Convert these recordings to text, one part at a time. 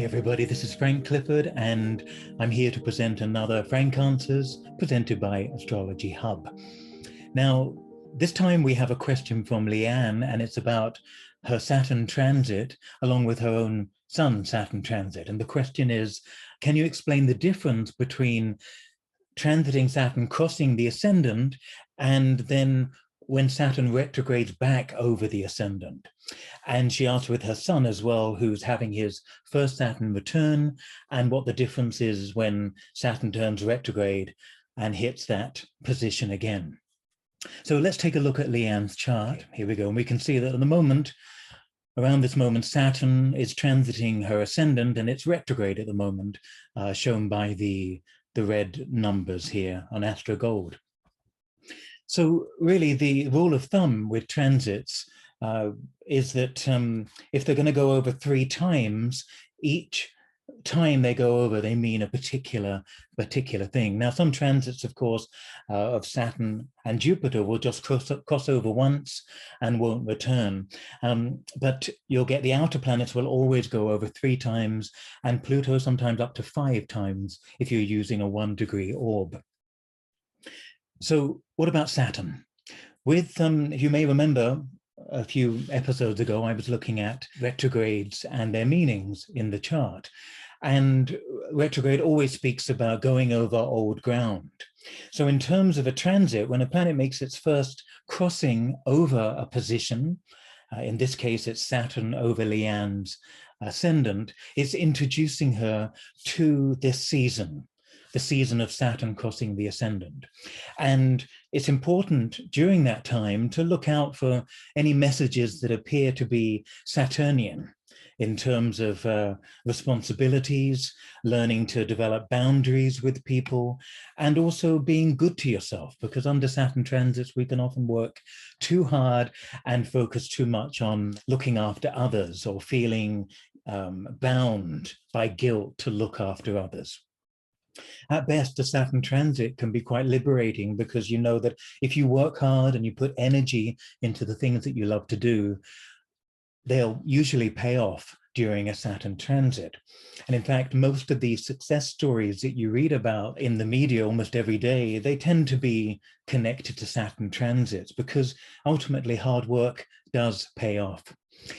everybody, this is Frank Clifford, and I'm here to present another Frank Answers presented by Astrology Hub. Now, this time we have a question from Leeanne, and it's about her Saturn transit along with her own Sun Saturn transit. And the question is, can you explain the difference between transiting Saturn crossing the Ascendant and then when Saturn retrogrades back over the Ascendant? And she asked with her son as well, who's having his first Saturn return, and what the difference is when Saturn turns retrograde and hits that position again. So let's take a look at Leeanne's chart. Here we go. And we can see that at the moment, around this moment, Saturn is transiting her Ascendant, and it's retrograde at the moment, shown by the red numbers here on Astro Gold. So really the rule of thumb with transits is that if they're going to go over 3 times, each time they go over, they mean a particular thing. Now, some transits, of course, of Saturn and Jupiter will just cross over once and won't return. But you'll get the outer planets will always go over 3 times, and Pluto sometimes up to 5 times if you're using a 1-degree orb. So what about Saturn? With, you may remember, a few episodes ago, I was looking at retrogrades and their meanings in the chart. And retrograde always speaks about going over old ground. So in terms of a transit, when a planet makes its first crossing over a position, in this case, it's Saturn over Leeanne's Ascendant, it's introducing her to this season, the season of Saturn crossing the Ascendant. And it's important during that time to look out for any messages that appear to be Saturnian in terms of responsibilities, learning to develop boundaries with people, and also being good to yourself, because under Saturn transits, we can often work too hard and focus too much on looking after others or feeling bound by guilt to look after others. At best, a Saturn transit can be quite liberating, because you know that if you work hard and you put energy into the things that you love to do, they'll usually pay off during a Saturn transit. And in fact, most of the success stories that you read about in the media almost every day, they tend to be connected to Saturn transits, because ultimately hard work does pay off.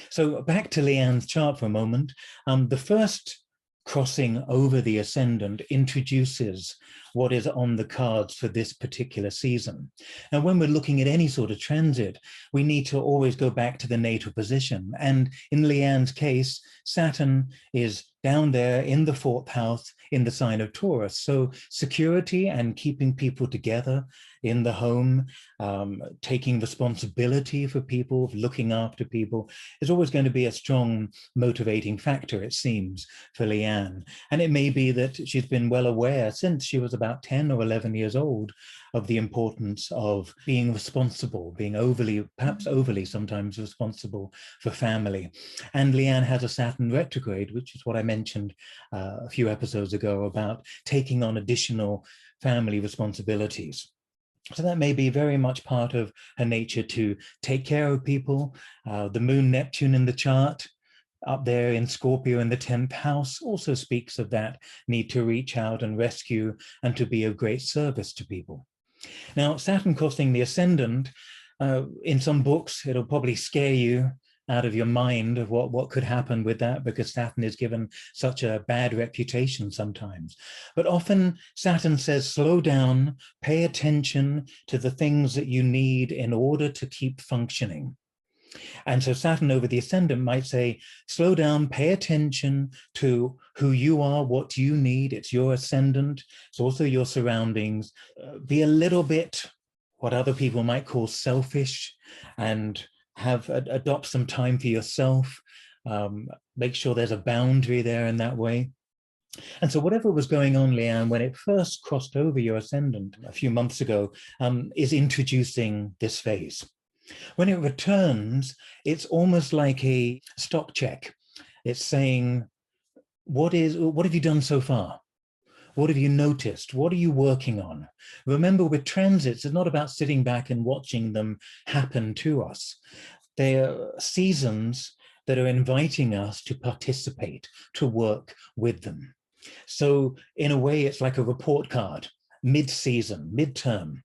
So back to Leeanne's chart for a moment. The first crossing over the Ascendant introduces what is on the cards for this particular season. Now, when we're looking at any sort of transit, we need to always go back to the natal position. And in Leeanne's case, Saturn is down there in the 4th house in the sign of Taurus. So security and keeping people together in the home, taking responsibility for people, looking after people, is always going to be a strong motivating factor, it seems, for Leeanne. And it may be that she's been well aware since she was about 10 or 11 years old of the importance of being responsible, being perhaps overly sometimes responsible for family. And Leeanne has a Saturn retrograde, which is what I mentioned a few episodes ago about taking on additional family responsibilities. So that may be very much part of her nature to take care of people. The moon Neptune in the chart up there in Scorpio in the 10th house also speaks of that need to reach out and rescue and to be of great service to people. Now, Saturn crossing the Ascendant, in some books, it'll probably scare you out of your mind of what could happen with that, because Saturn is given such a bad reputation sometimes. But often Saturn says, slow down, pay attention to the things that you need in order to keep functioning. And so Saturn over the Ascendant might say, slow down, pay attention to who you are, what you need. It's your Ascendant. It's also your surroundings. Be a little bit what other people might call selfish, and adopt some time for yourself. Make sure there's a boundary there in that way. And so whatever was going on, Leeanne, when it first crossed over your Ascendant a few months ago, is introducing this phase. When it returns, it's almost like a stock check. It's saying, what have you done so far? What have you noticed? What are you working on? Remember, with transits, it's not about sitting back and watching them happen to us. They are seasons that are inviting us to participate, to work with them. So in a way, it's like a report card, mid-season, mid-term,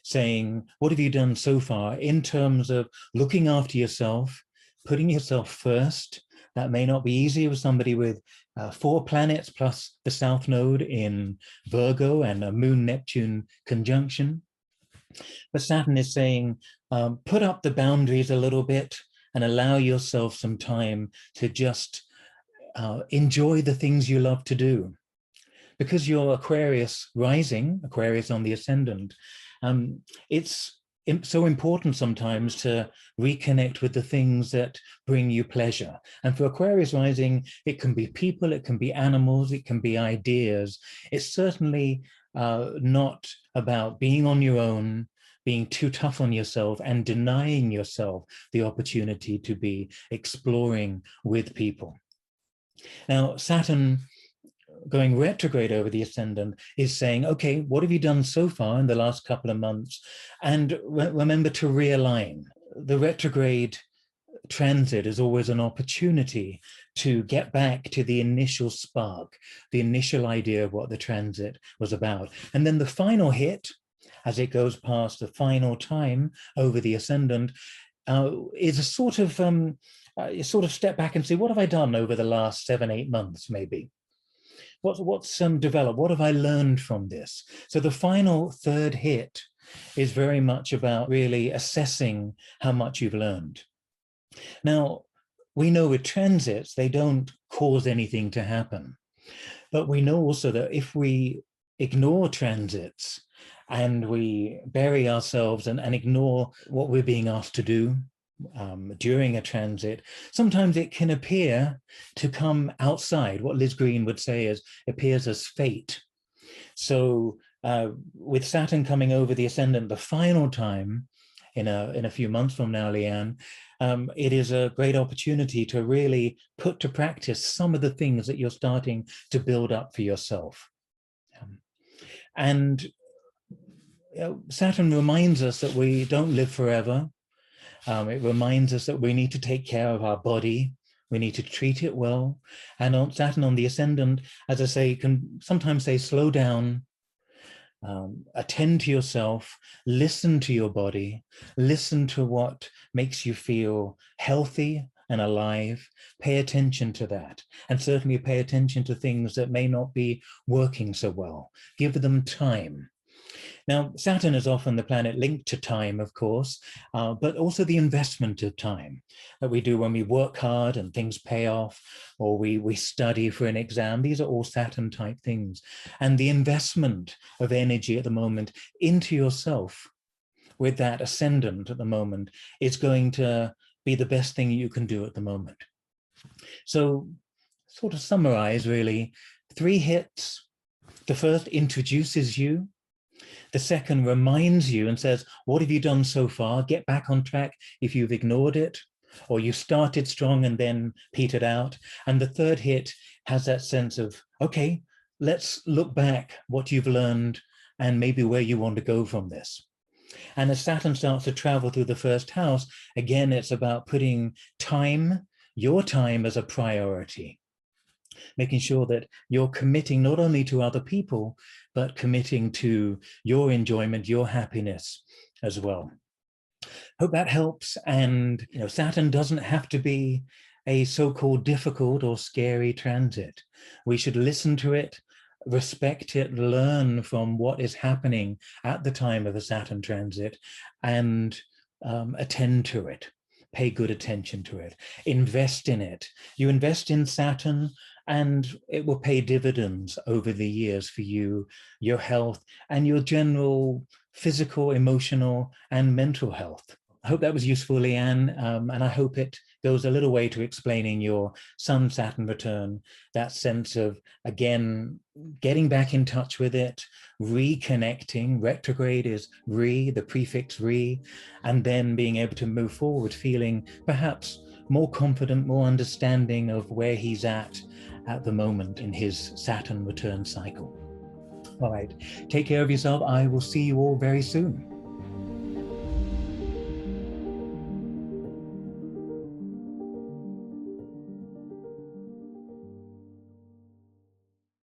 saying, what have you done so far in terms of looking after yourself, putting yourself first? That may not be easy with somebody with 4 planets plus the South Node in Virgo and a Moon-Neptune conjunction. But Saturn is saying, put up the boundaries a little bit and allow yourself some time to just enjoy the things you love to do. Because you're Aquarius rising, Aquarius on the ascendant, it's so important sometimes to reconnect with the things that bring you pleasure. And for Aquarius rising, it can be people, it can be animals, it can be ideas. It's certainly not about being on your own, being too tough on yourself and denying yourself the opportunity to be exploring with people. Now, Saturn going retrograde over the ascendant is saying, okay, what have you done so far in the last couple of months? And remember to realign. The retrograde transit is always an opportunity to get back to the initial spark, the initial idea of what the transit was about. And then the final hit, as it goes past the final time over the ascendant, is a sort of step back and say, what have I done over the last 7-8 months, maybe? What's developed? What have I learned from this? So the final third hit is very much about really assessing how much you've learned. Now, we know with transits, they don't cause anything to happen. But we know also that if we ignore transits and we bury ourselves and ignore what we're being asked to do during a transit, sometimes it can appear to come outside. What Liz Green would say is appears as fate. So with Saturn coming over the ascendant the final time in a few months from now, Leeanne, it is a great opportunity to really put to practice some of the things that you're starting to build up for yourself. And Saturn reminds us that we don't live forever. It reminds us that we need to take care of our body. We need to treat it well. And on Saturn on the ascendant, as I say, can sometimes say, slow down, attend to yourself, listen to your body, listen to what makes you feel healthy and alive, pay attention to that. And certainly pay attention to things that may not be working so well. Give them time. Now, Saturn is often the planet linked to time, of course, but also the investment of time that we do when we work hard and things pay off, or we study for an exam. These are all Saturn type things. And the investment of energy at the moment into yourself with that ascendant at the moment is going to be the best thing you can do at the moment. So sort of summarize really, 3 hits. The first introduces you. The second reminds you and says, what have you done so far? Get back on track if you've ignored it, or you started strong and then petered out. And the third hit has that sense of, okay, let's look back what you've learned and maybe where you want to go from this. And as Saturn starts to travel through the first house, again, it's about putting time, your time, as a priority. Making sure that you're committing not only to other people, but committing to your enjoyment, your happiness as well. Hope that helps. And Saturn doesn't have to be a so-called difficult or scary transit. We should listen to it, respect it, learn from what is happening at the time of a Saturn transit, and attend to it. Pay good attention to it. Invest in it. You invest in Saturn, and it will pay dividends over the years for you, your health, and your general physical, emotional, and mental health. I hope that was useful, Leeanne, and I hope it goes a little way to explaining your Sun-Saturn return, that sense of, again, getting back in touch with it, reconnecting. Retrograde is the prefix re, and then being able to move forward, feeling perhaps more confident, more understanding of where he's at the moment in his Saturn return cycle. All right, take care of yourself. I will see you all very soon.